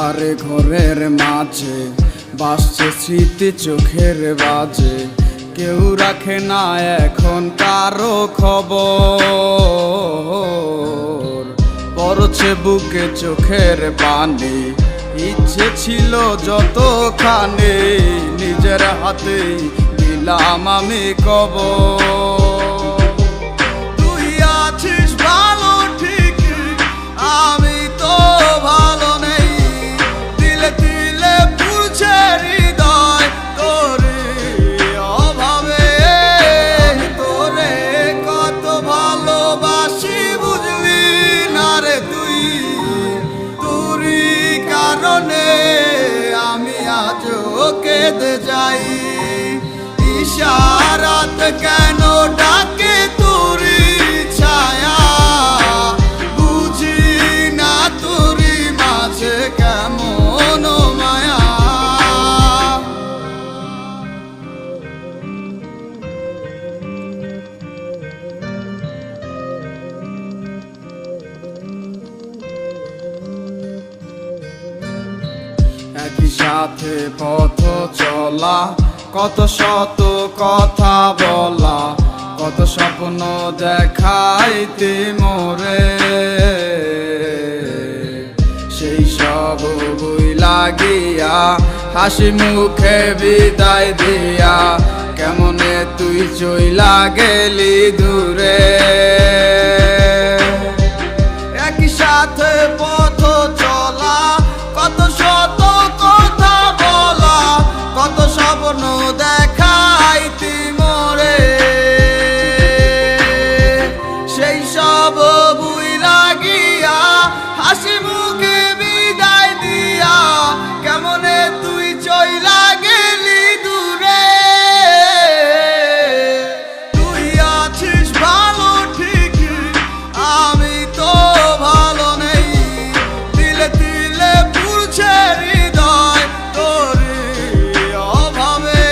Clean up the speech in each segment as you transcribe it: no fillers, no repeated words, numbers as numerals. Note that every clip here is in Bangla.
অন্ধকারে ঘরের মাঝে বাসছে স্মৃতি চোখের বাজে, কেউ রাখে না এখন কারো খবর। পড়ছে বুকে চোখের পানি, ইচ্ছে ছিল যতখানি, নিজের হাতে দিলাম আমি কবর। আমি আজও কেঁদে যাই, ইশারাত কেন ডাকে তোরি ছায়া, বুঝি না তোরি মাঝে কেমন মায়া। একই সাথে পথ চলা, কত শত কথা বলা, কত স্বপ্ন দেখাইতে মোরে, সেই সব বই লাগিয়া হাসি মুখে বিদায় দিয়া, কেমনে তুই চইলা গেলি দূরে। একই সাথে পথ চলা, কত শত কথা বলা, কত স্বপ্ন দেখাইতি মোরে, সেই সব বুইলা গিয়া হাসি মুখে বিদায় দিয়া, কেমনে তুই চইলা গেলি দূরে। তুই আছিস ভালো ঠিক, আমি তো ভালো নেই, দিলে দিলে পুরছে হৃদয় তোরে অভাবে।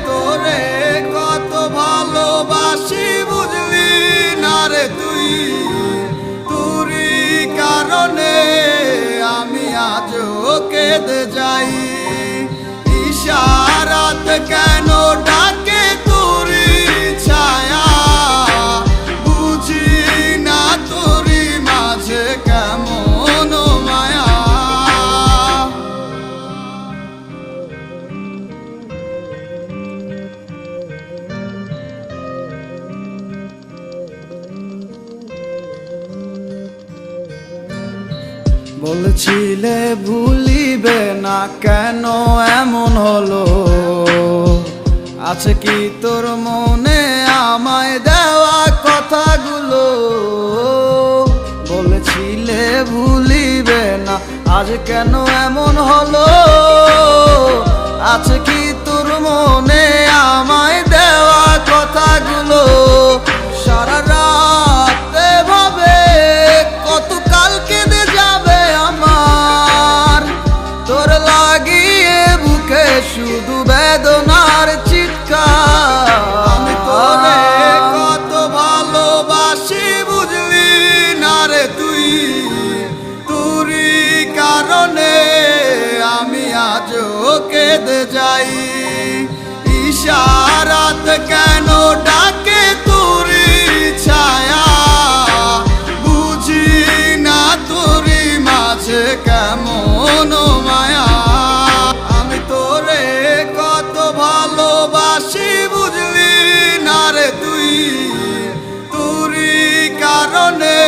তোরে কত ভালোবাসি বুঝলি না রে তুই, তোরই কারণে আমি আজও কেঁদে যাই, ইশারাত কেন ডাকে তোরি ছায়া, বুঝি না তোরি মাঝে কেমন মায়া। বলছিলে ভুলিবে না, কেন এমন হলো? আছে কি তোর মনে আমায় দেওয়া কথাগুলো? বলেছিলে ভুলিবে না, আজ কেন এমন হলো? আছে কি তোর মনে আমায় দেওয়া কথাগুলো? সারা রাত ভাবে কত কাল কেঁদে যাবে আমার, তোর লাগিয়ে বুকে শুধু বেদনার চিৎকার। আমি তোরে কত ভালোবাসি বুঝলি না রে তুই, তোরই কারণে আমি আজও কেঁদে যাই, ইশারাত কেন ডাকে তোরি ছায়া, বুঝি না তোরি মাঝে কেমন মায়া। আমি তোরে কত ভালোবাসি বুঝলি না রে তুই, তোরই কারণে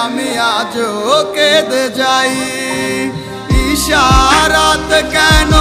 আমি আজও কেঁদে যাই, ইশারাত কেন